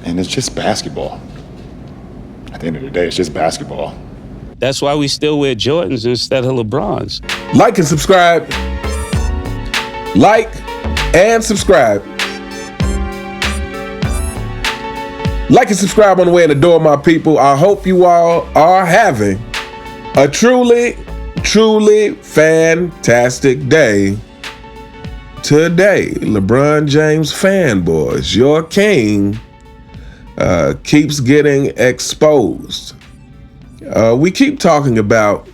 And it's just basketball. At the end of the day, it's just basketball. That's why we still wear Jordans instead of LeBrons. Like and subscribe. Like and subscribe. Like and subscribe on the way in the door, my people. I hope you all are having a truly, truly fantastic day today. LeBron James fanboys, your king keeps getting exposed. We keep talking about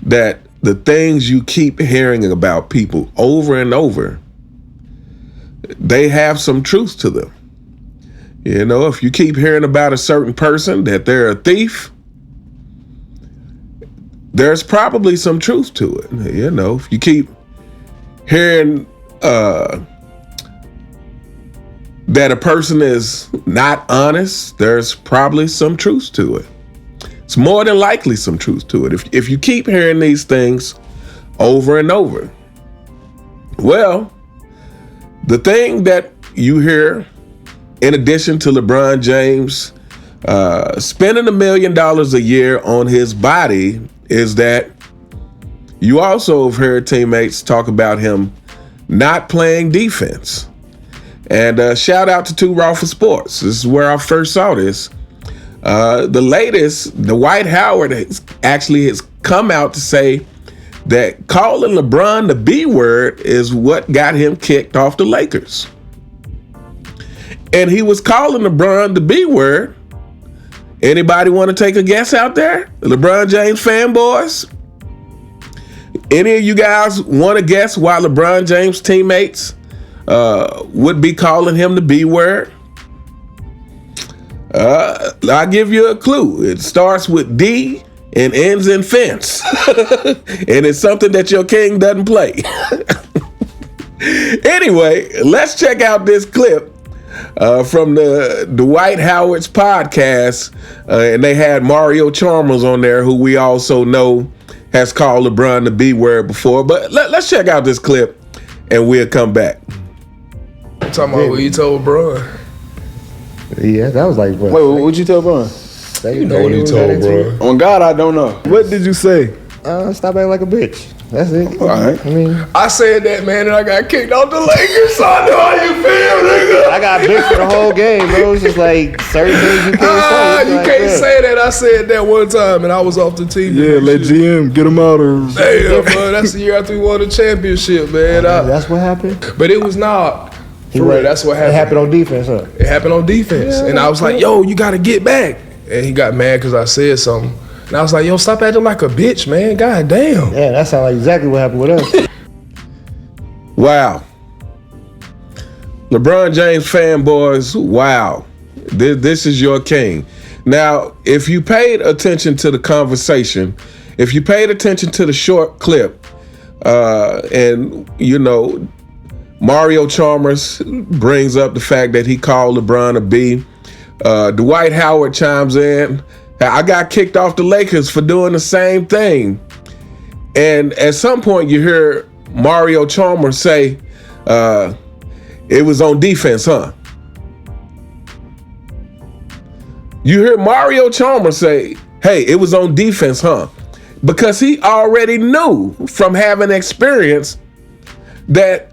that the things you keep hearing about people over and over, they have some truth to them. You know, if you keep hearing about a certain person that they're a thief, there's probably some truth to it. You know, if you keep hearing that a person is not honest, there's probably some truth to it. It's more than likely some truth to it. If you keep hearing these things over and over, well, the thing that you hear, in addition to LeBron James spending $1 million a year on his body, is that you also have heard teammates talk about him not playing defense. And shout out to Too Raw for Sports. This is where I first saw this. The latest, Dwight Howard has come out to say that calling LeBron the B word is what got him kicked off the Lakers. And he was calling LeBron the B word. Anybody want to take a guess out there? The LeBron James fanboys? Any of you guys want to guess why LeBron James teammates would be calling him the B word? I'll give you a clue. It starts with D and ends in fence. And it's something that your king doesn't play. Anyway, let's check out this clip from the Dwight Howard's podcast. And they had Mario Chalmers on there, who we also know has called LeBron the B word before. But let's check out this clip and we'll come back. Talking about what you told Bron. Yeah, that was like, wait, what'd you tell Bron? You know what he told Bron. On God, I don't know. What did you say? Stop acting like a bitch. That's it. All right. I mean, I said that, man, and I got kicked off the Lakers, so I know how you feel, nigga. I got bitch for the whole game, bro. It's just like certain things you can't say. You can't say that. I said that one time, and I was off the TV. Yeah, let GM get him out of. Damn, bro, that's the year after we won the championship, man. That's what happened? But it was not. For real, that's what happened. It happened on defense, huh? It happened on defense. Yeah, and I was like, yo, you got to get back. And he got mad because I said something. And I was like, yo, stop acting like a bitch, man. God damn. Yeah, that sounds like exactly what happened with us. Wow. LeBron James fanboys, wow. This is your king. Now, if you paid attention to the conversation, if you paid attention to the short clip, and, you know, Mario Chalmers brings up the fact that he called LeBron a B. Dwight Howard chimes in, I got kicked off the Lakers for doing the same thing. And at some point you hear Mario Chalmers say, it was on defense, huh? You hear Mario Chalmers say, hey, it was on defense, huh? Because he already knew from having experience that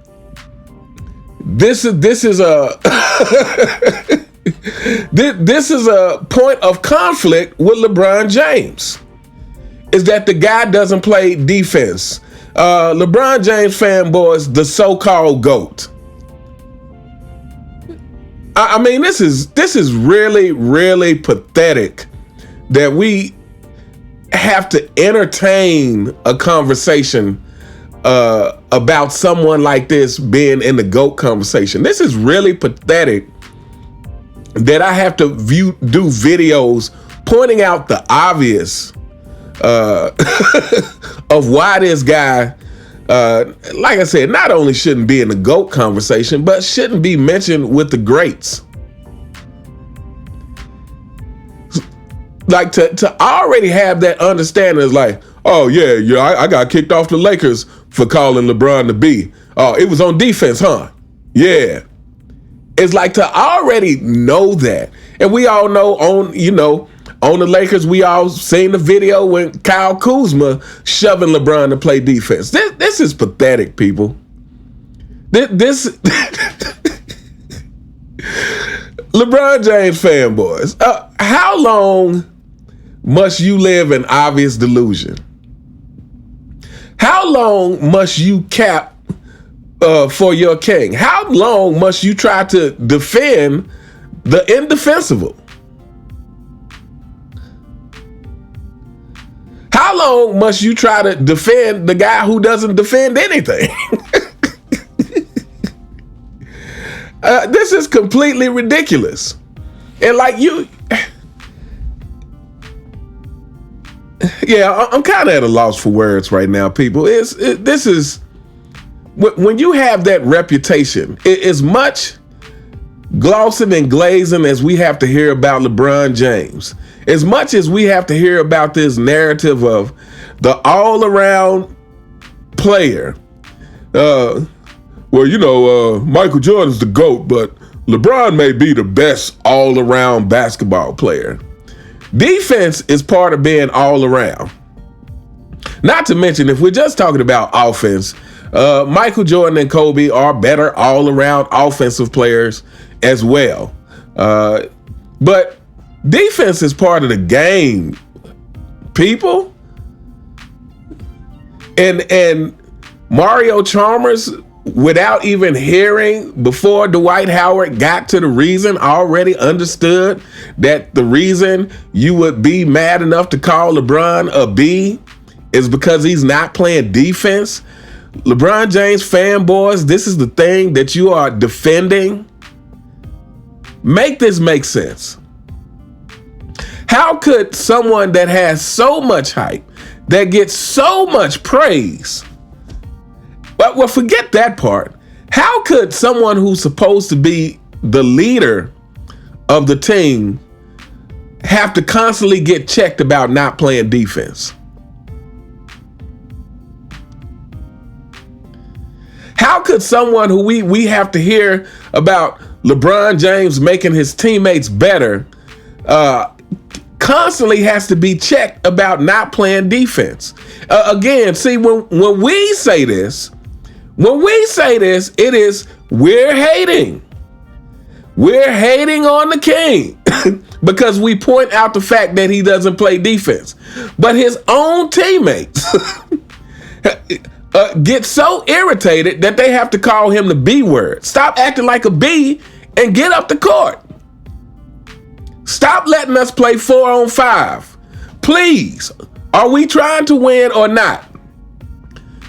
this is a this is a point of conflict with LeBron James, is that the guy doesn't play defense. LeBron James fanboys, the so-called GOAT. I mean, this is really, really pathetic that we have to entertain a conversation about someone like this being in the GOAT conversation. This is really pathetic that I have to do videos pointing out the obvious of why this guy, like I said, not only shouldn't be in the GOAT conversation, but shouldn't be mentioned with the greats. Like to already have that understanding is like, oh yeah, I got kicked off the Lakers for calling LeBron the B. Oh, it was on defense, huh? Yeah. It's like to already know that. And we all know on the Lakers, we all seen the video when Kyle Kuzma shoving LeBron to play defense. This is pathetic, people. This LeBron James fanboys, how long must you live in obvious delusion? How long must you cap for your king? How long must you try to defend the indefensible? How long must you try to defend the guy who doesn't defend anything? This is completely ridiculous. And like I'm kind of at a loss for words right now, people. This is when you have that reputation, as much glossing and glazing as we have to hear about LeBron James, as much as we have to hear about this narrative of the all-around player. Michael Jordan's the GOAT, but LeBron may be the best all-around basketball player. Defense is part of being all around. Not to mention, if we're just talking about offense, Michael Jordan and Kobe are better all-around offensive players as well. But defense is part of the game, people. And Mario Chalmers, without even hearing before Dwight Howard got to the reason, already understood that the reason you would be mad enough to call LeBron a B is because he's not playing defense. LeBron James fanboys, this is the thing that you are defending. Make this make sense. How could someone that has so much hype, that gets so much praise, well, forget that part. How could someone who's supposed to be the leader of the team have to constantly get checked about not playing defense? How could someone who we have to hear about LeBron James making his teammates better constantly has to be checked about not playing defense? Again, see, when we say this, it is we're hating. We're hating on the king because we point out the fact that he doesn't play defense. But his own teammates get so irritated that they have to call him the B word. Stop acting like a B and get up the court. Stop letting us play 4-on-5. Please. Are we trying to win or not?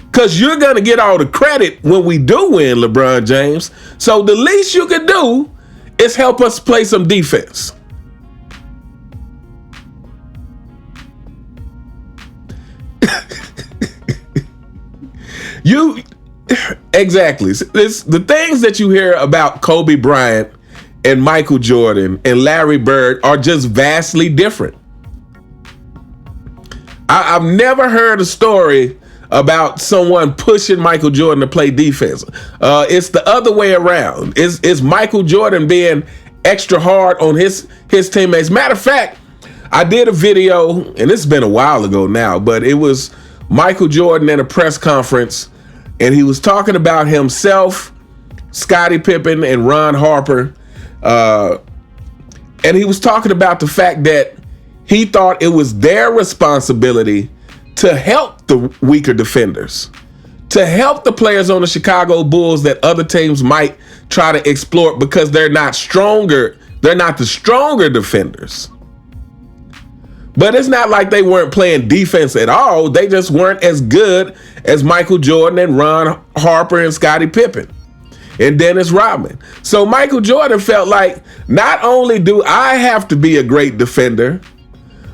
Because you're going to get all the credit when we do win, LeBron James. So the least you can do is help us play some defense. Exactly. The things that you hear about Kobe Bryant and Michael Jordan and Larry Bird are just vastly different. I've never heard a story about someone pushing Michael Jordan to play defense. It's the other way around. It's Michael Jordan being extra hard on his teammates. Matter of fact, I did a video, and it's been a while ago now, but it was Michael Jordan in a press conference, and he was talking about himself, Scottie Pippen, and Ron Harper. And he was talking about the fact that he thought it was their responsibility to help the weaker defenders, to help the players on the Chicago Bulls that other teams might try to exploit because they're not stronger. They're not the stronger defenders. But it's not like they weren't playing defense at all. They just weren't as good as Michael Jordan and Ron Harper and Scottie Pippen and Dennis Rodman. So Michael Jordan felt like, not only do I have to be a great defender,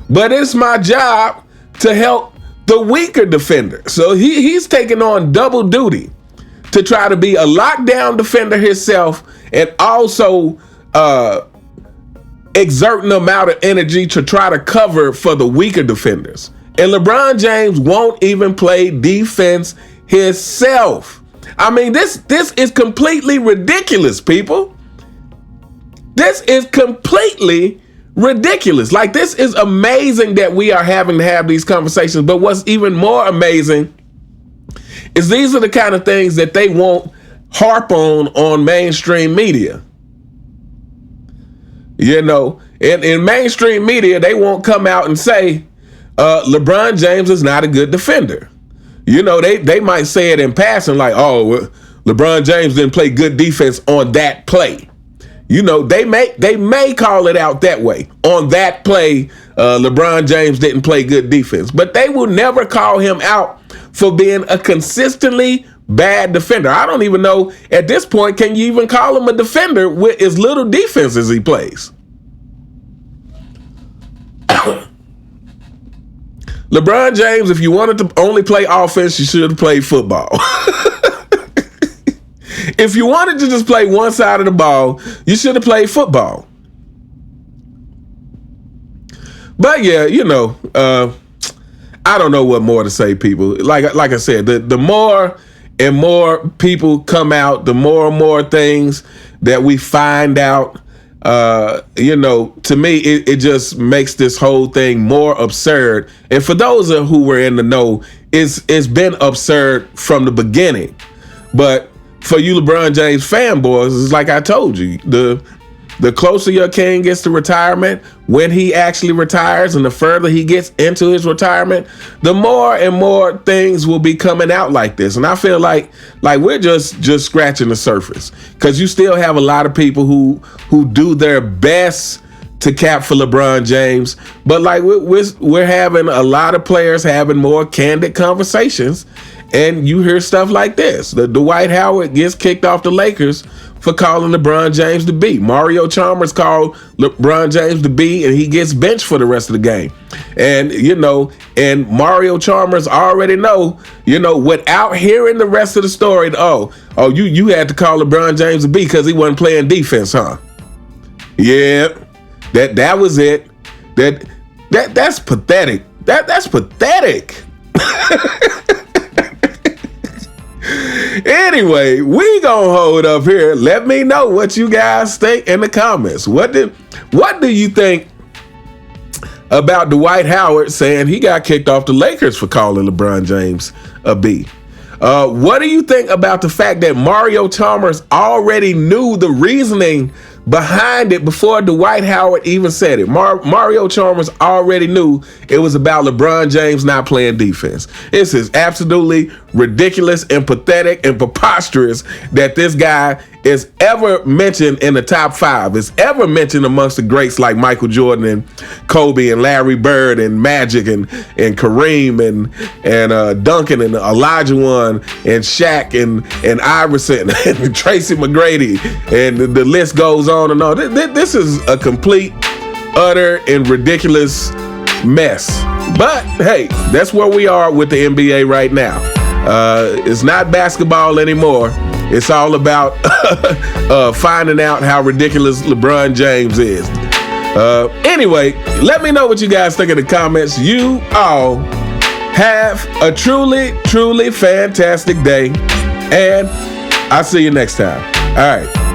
but it's my job to help the weaker defender. So he's taking on double duty to try to be a lockdown defender himself and also exerting the amount of energy to try to cover for the weaker defenders. And LeBron James won't even play defense himself. I mean, this is completely ridiculous, people. This is completely ridiculous. Like, this is amazing that we are having to have these conversations. But what's even more amazing is these are the kind of things that they won't harp on mainstream media. You know, in mainstream media, they won't come out and say, LeBron James is not a good defender. You know, they might say it in passing like, oh, LeBron James didn't play good defense on that play. You know, they may call it out that way. On that play, LeBron James didn't play good defense. But they will never call him out for being a consistently bad defender. I don't even know at this point, can you even call him a defender with as little defense as he plays? LeBron James, if you wanted to only play offense, you should have played football. If you wanted to just play one side of the ball, you should have played football. But yeah, you know, I don't know what more to say, people. Like I said, the more and more people come out, the more and more things that we find out, you know, to me, it just makes this whole thing more absurd. And for those who were in the know, it's been absurd from the beginning. But for you LeBron James fanboys, it's like I told you, the closer your king gets to retirement, when he actually retires, and the further he gets into his retirement, the more and more things will be coming out like this. And I feel like we're just scratching the surface, because you still have a lot of people who do their best to cap for LeBron James, but like we're having a lot of players having more candid conversations, and you hear stuff like this. The Dwight Howard gets kicked off the Lakers for calling LeBron James the B. Mario Chalmers called LeBron James the B, and he gets benched for the rest of the game. And, you know, and Mario Chalmers already know, you know, without hearing the rest of the story, you had to call LeBron James the B because he wasn't playing defense, huh? Yeah, that was it. That's pathetic. That's pathetic. Anyway, we gonna hold up here. Let me know what you guys think in the comments. What do you think about Dwight Howard saying he got kicked off the Lakers for calling LeBron James a B? What do you think about the fact that Mario Chalmers already knew the reasoning behind it before Dwight Howard even said it? Mario Chalmers already knew it was about LeBron James not playing defense. This is absolutely ridiculous and pathetic and preposterous that this guy is ever mentioned in the top 5, is ever mentioned amongst the greats like Michael Jordan and Kobe and Larry Bird and Magic and Kareem and Duncan and Olajuwon and Shaq and Iverson and Tracy McGrady, and the list goes on and on. This is a complete, utter, and ridiculous mess. But hey, that's where we are with the NBA right now. It's not basketball anymore. It's all about finding out how ridiculous LeBron James is. Anyway, let me know what you guys think in the comments. You all have a truly, truly fantastic day, and I'll see you next time. All right.